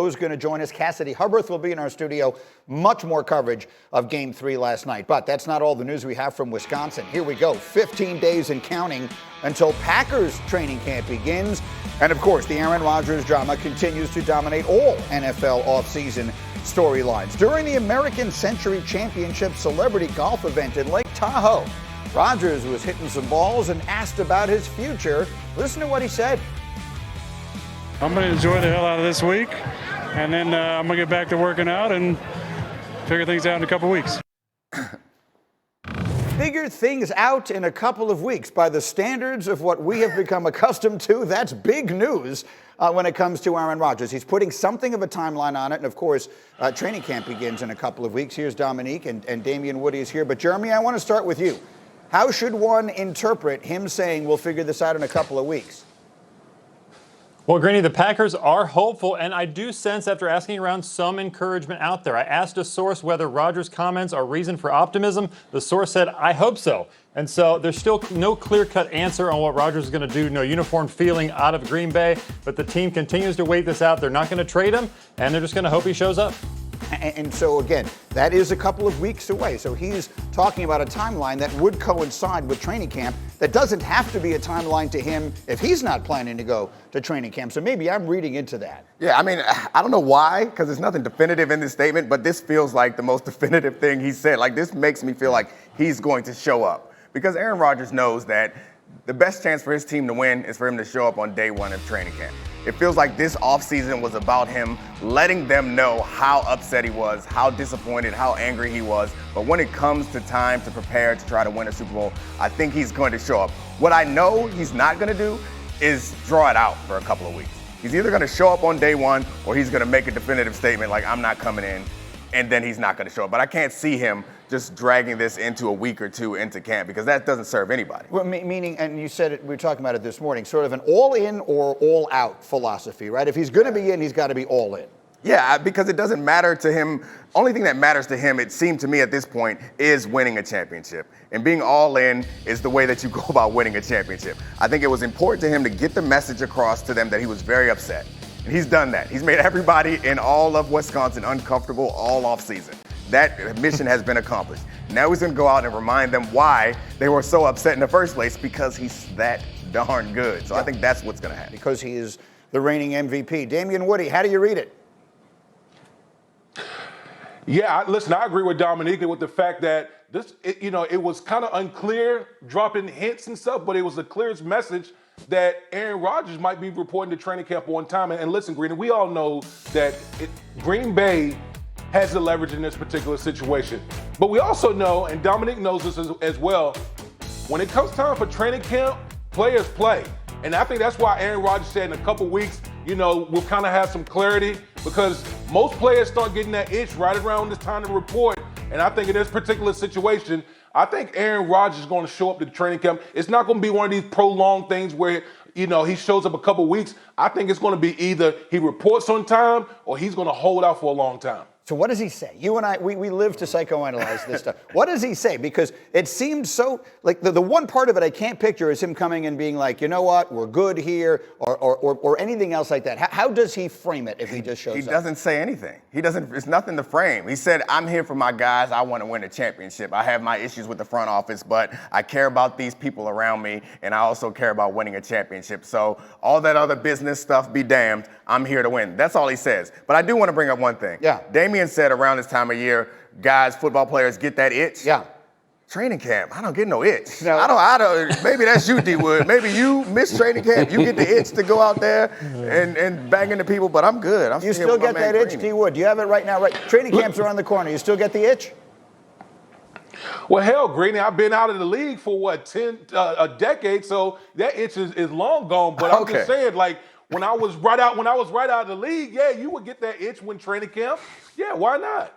is going to join us. Cassidy Hubbarth will be in our studio. Much more coverage of Game 3 last night. But that's not all the news we have from Wisconsin. Here we go. 15 days and counting until Packers training camp begins. And, of course, the Aaron Rodgers drama continues to dominate all NFL offseason storylines. During the American Century Championship celebrity golf event in Lake Tahoe, Rodgers was hitting some balls and asked about his future. Listen to what he said. I'm going to enjoy the hell out of this week, and then I'm going to get back to working out and figure things out in a couple weeks. Figure things out in a couple of weeks. By the standards of what we have become accustomed to, that's big news when it comes to Aaron Rodgers. He's putting something of a timeline on it, and of course, training camp begins in a couple of weeks. Here's Dominique, and Damian Woody is here. But Jeremy, I want to start with you. How should one interpret him saying we'll figure this out in a couple of weeks? Well, Greeny, the Packers are hopeful, and I do sense after asking around some encouragement out there. I asked a source whether Rodgers' comments are reason for optimism. The source said, I hope so. And so there's still no clear-cut answer on what Rodgers is going to do. No uniform feeling out of Green Bay, but the team continues to wait this out. They're not going to trade him, and they're just going to hope he shows up. And so, again, that is a couple of weeks away. So he's talking about a timeline that would coincide with training camp. That doesn't have to be a timeline to him if he's not planning to go to training camp. So maybe I'm reading into that. Yeah, I mean, I don't know why, because there's nothing definitive in this statement, but this feels like the most definitive thing he said. Like, this makes me feel like he's going to show up. Because Aaron Rodgers knows that the best chance for his team to win is for him to show up on day one of training camp. It feels like this offseason was about him letting them know how upset he was, how disappointed, how angry he was. But when it comes to time to prepare to try to win a Super Bowl, I think he's going to show up. What I know he's not going to do is draw it out for a couple of weeks. He's either going to show up on day one or he's going to make a definitive statement like, I'm not coming in, and then he's not going to show up. But I can't see him just dragging this into a week or two into camp because that doesn't serve anybody. Well, meaning, and you said it, we were talking about it this morning, sort of an all-in or all-out philosophy, right? If he's going to be in, he's got to be all in. Yeah, because it doesn't matter to him. Only thing that matters to him, it seemed to me at this point, is winning a championship. And being all in is the way that you go about winning a championship. I think it was important to him to get the message across to them that he was very upset. And he's done that. He's made everybody in all of Wisconsin uncomfortable all offseason. That mission has been accomplished. Now he's going to go out and remind them why they were so upset in the first place, because he's that darn good. So I think that's what's going to happen. Because he is the reigning MVP. Damian Woody, how do you read it? Yeah, listen, I agree with Dominique with the fact that it was kind of unclear, dropping hints and stuff, but it was the clearest message that Aaron Rodgers might be reporting to training camp on time. And listen, Green, we all know that Green Bay has the leverage in this particular situation. But we also know, and Dominique knows this as well, when it comes time for training camp, players play. And I think that's why Aaron Rodgers said in a couple weeks, we'll kind of have some clarity, because most players start getting that itch right around this time to report. And I think in this particular situation, I think Aaron Rodgers is going to show up to the training camp. It's not going to be one of these prolonged things where, he shows up a couple weeks. I think it's going to be either he reports on time or he's going to hold out for a long time. So what does he say? You and I, we live to psychoanalyze this stuff. What does he say? Because it seems so, like the one part of it I can't picture is him coming and being like, you know what, we're good here, or anything else like that. How does he frame it if he just shows up? He doesn't say anything. It's nothing to frame. He said, I'm here for my guys. I want to win a championship. I have my issues with the front office, but I care about these people around me, and I also care about winning a championship. So all that other business stuff be damned, I'm here to win. That's all he says. But I do want to bring up one thing. Yeah. Damian said around this time of year, guys, football players get that itch. Yeah. Training camp, I don't get no itch. No. I don't. Maybe that's you, D Wood. Maybe you miss training camp. You get the itch to go out there and bang into people, but I'm good. You still get that itch, D Wood? Do you have it right now? Right. Training camp's around the corner. You still get the itch? Well, hell, Greeny, I've been out of the league for a decade, so that itch is long gone. But I'm just saying, like, when I was right out of the league, yeah, you would get that itch when training camp. Yeah, why not?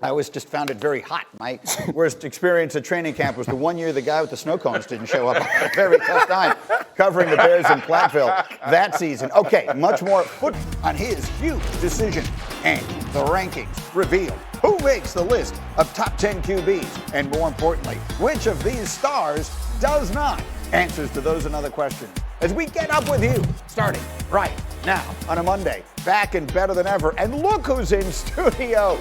I always just found it very hot. My worst experience at training camp was the one year the guy with the snow cones didn't show up. A very tough time covering the Bears in Platteville that season. Okay, much more foot on his huge decision. And the rankings reveal who makes the list of top 10 QBs. And more importantly, which of these stars does not. Answers to those and other questions as we get up with you, starting right Now, on a Monday, back and better than ever. And look who's in studio.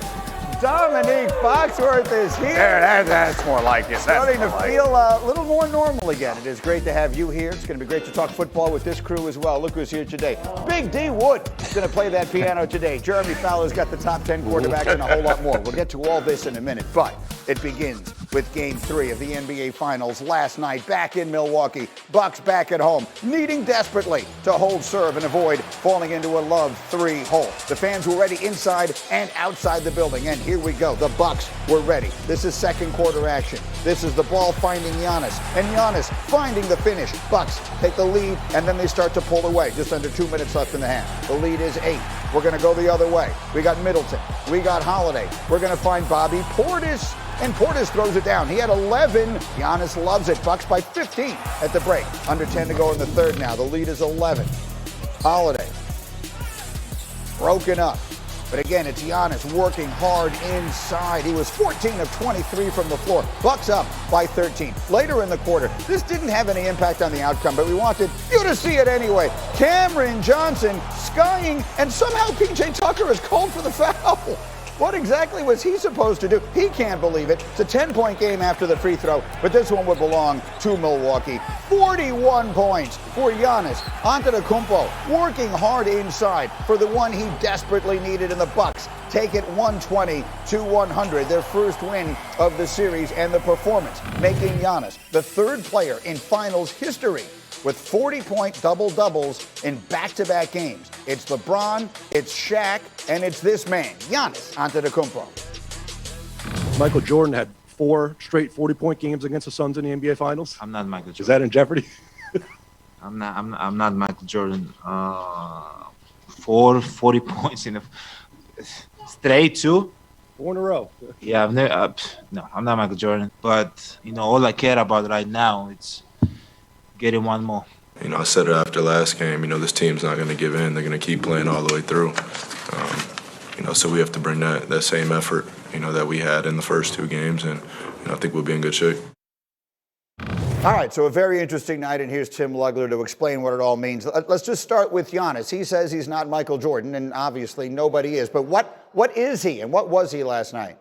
Dominique Foxworth is here. That's more like it. Starting to feel a little more normal again. It is great to have you here. It's going to be great to talk football with this crew as well. Look who's here today. Big D Wood is going to play that piano today. Jeremy Fowler's got the top 10 quarterbacks and a whole lot more. We'll get to all this in a minute, but it begins with Game 3 of the NBA Finals last night back in Milwaukee. Bucks back at home, needing desperately to hold serve and avoid falling into a love 3 hole. The fans were ready inside and outside the building, and here we go. The Bucks were ready. This is second quarter action. This is the ball finding Giannis, and Giannis finding the finish. Bucks take the lead, and then they start to pull away. Just under 2 minutes left in the half. The lead is 8. We're going to go the other way. We got Middleton. We got Holiday. We're going to find Bobby Portis. And Portis throws it down. He had 11. Giannis loves it. Bucks by 15 at the break. Under 10 to go in the third now. The lead is 11. Holiday. Broken up. But again, it's Giannis working hard inside. He was 14 of 23 from the floor. Bucks up by 13. Later in the quarter, this didn't have any impact on the outcome, but we wanted you to see it anyway. Cameron Johnson skying, and somehow P.J. Tucker is called for the foul. What exactly was he supposed to do? He can't believe it. It's a 10-point game after the free throw, but this one would belong to Milwaukee. 41 points for Giannis Antetokounmpo, working hard inside for the one he desperately needed, and the Bucks take it 120-100, their first win of the series and the performance, making Giannis the third player in finals history with 40-point double-doubles in back-to-back games. It's LeBron, it's Shaq, and it's this man, Giannis Antetokounmpo. Michael Jordan had 4 straight 40-point games against the Suns in the NBA Finals. I'm not Michael Jordan. Is that in jeopardy? I'm not Michael Jordan. 40 points in a straight too. 4 in a row. Yeah, I've never. No, I'm not Michael Jordan. But all I care about right now it's getting one more. I said it after last game. This team's not going to give in. They're going to keep playing all the way through. So we have to bring that same effort, that we had in the first 2 games, and I think we'll be in good shape. All right, so a very interesting night, and here's Tim Lugler to explain what it all means. Let's just start with Giannis. He says he's not Michael Jordan, and obviously nobody is. But what is he, and what was he last night?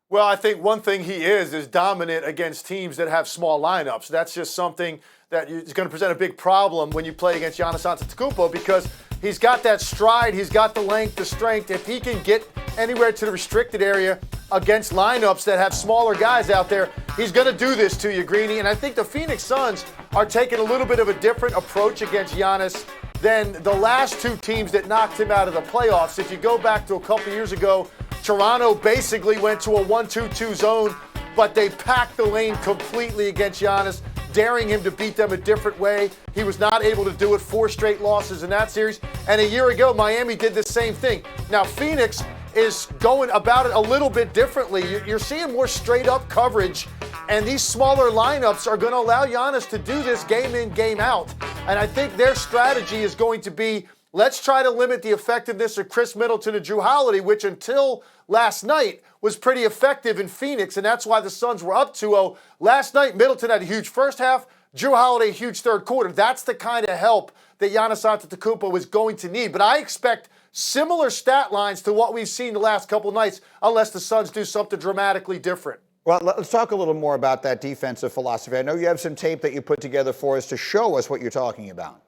Well, I think one thing he is dominant against teams that have small lineups. That's just something that is going to present a big problem when you play against Giannis Antetokounmpo, because he's got that stride, he's got the length, the strength. If he can get anywhere to the restricted area against lineups that have smaller guys out there, he's going to do this to you, Greeny. And I think the Phoenix Suns are taking a little bit of a different approach against Giannis than the last 2 teams that knocked him out of the playoffs. If you go back to a couple years ago, Toronto basically went to a 1-2-2 zone, but they packed the lane completely against Giannis, daring him to beat them a different way. He was not able to do it. 4 straight losses in that series. And a year ago, Miami did the same thing. Now, Phoenix is going about it a little bit differently. You're seeing more straight-up coverage, and these smaller lineups are going to allow Giannis to do this game in, game out. And I think their strategy is going to be, let's try to limit the effectiveness of Chris Middleton and Jrue Holiday, which until last night was pretty effective in Phoenix, and that's why the Suns were up 2-0. Last night, Middleton had a huge first half, Jrue Holiday a huge third quarter. That's the kind of help that Giannis Antetokounmpo is going to need. But I expect similar stat lines to what we've seen the last couple nights, unless the Suns do something dramatically different. Well, let's talk a little more about that defensive philosophy. I know you have some tape that you put together for us to show us what you're talking about.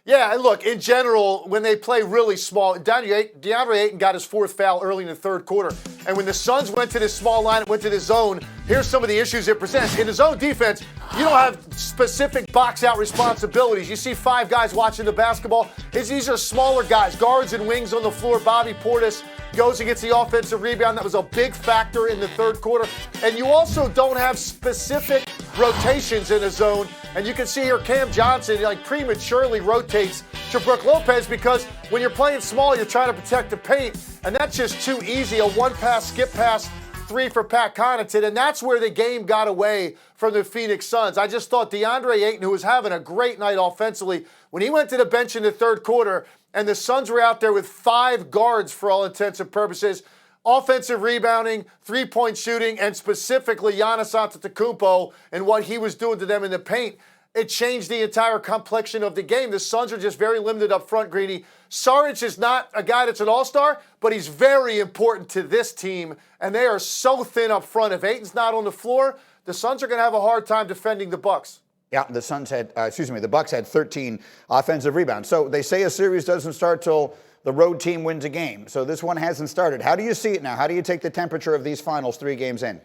Yeah, and look, in general, when they play really small, DeAndre Ayton got his 4th foul early in the third quarter. And when the Suns went to this small line, went to this zone, here's some of the issues it presents. In the zone defense, you don't have specific box-out responsibilities. You see 5 guys watching the basketball. These are smaller guys, guards and wings on the floor. Bobby Portis goes and gets the offensive rebound. That was a big factor in the third quarter. And you also don't have specific rotations in a zone. And you can see here Cam Johnson prematurely rotates to Brook Lopez, because when you're playing small, you're trying to protect the paint. And that's just too easy. A 1-pass, skip pass, 3 for Pat Connaughton. And that's where the game got away from the Phoenix Suns. I just thought DeAndre Ayton, who was having a great night offensively, when he went to the bench in the third quarter and the Suns were out there with 5 guards for all intents and purposes, offensive rebounding, 3-point shooting, and specifically Giannis Antetokounmpo and what he was doing to them in the paint, it changed the entire complexion of the game. The Suns are just very limited up front, Greeny. Saric is not a guy that's an all-star, but he's very important to this team, and they are so thin up front. If Ayton's not on the floor, the Suns are going to have a hard time defending the Bucks. Yeah, the Bucks had 13 offensive rebounds. So they say a series doesn't start till the road team wins a game. So this one hasn't started. How do you see it now? How do you take the temperature of these finals 3 games in?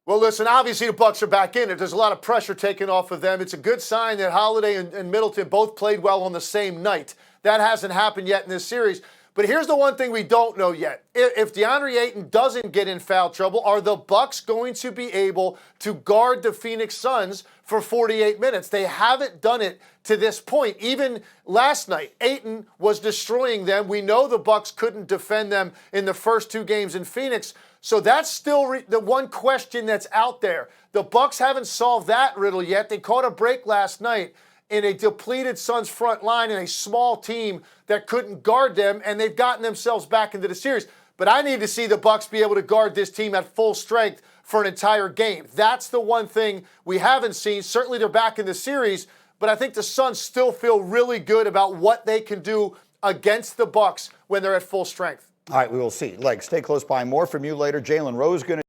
Well, listen, obviously the Bucks are back in it. There's a lot of pressure taken off of them. It's a good sign that Holiday and Middleton both played well on the same night. That hasn't happened yet in this series. But here's the one thing we don't know yet. If DeAndre Ayton doesn't get in foul trouble, are the Bucks going to be able to guard the Phoenix Suns for 48 minutes? They haven't done it to this point. Even last night, Ayton was destroying them. We know the Bucks couldn't defend them in the first 2 games in Phoenix. So that's still the one question that's out there. The Bucks haven't solved that riddle yet. They caught a break last night in a depleted Suns front line and a small team that couldn't guard them, and they've gotten themselves back into the series. But I need to see the Bucks be able to guard this team at full strength for an entire game. That's the one thing we haven't seen. Certainly they're back in the series, but I think the Suns still feel really good about what they can do against the Bucks when they're at full strength. All right, we will see. Stay close by. More from you later. Jalen Rose going to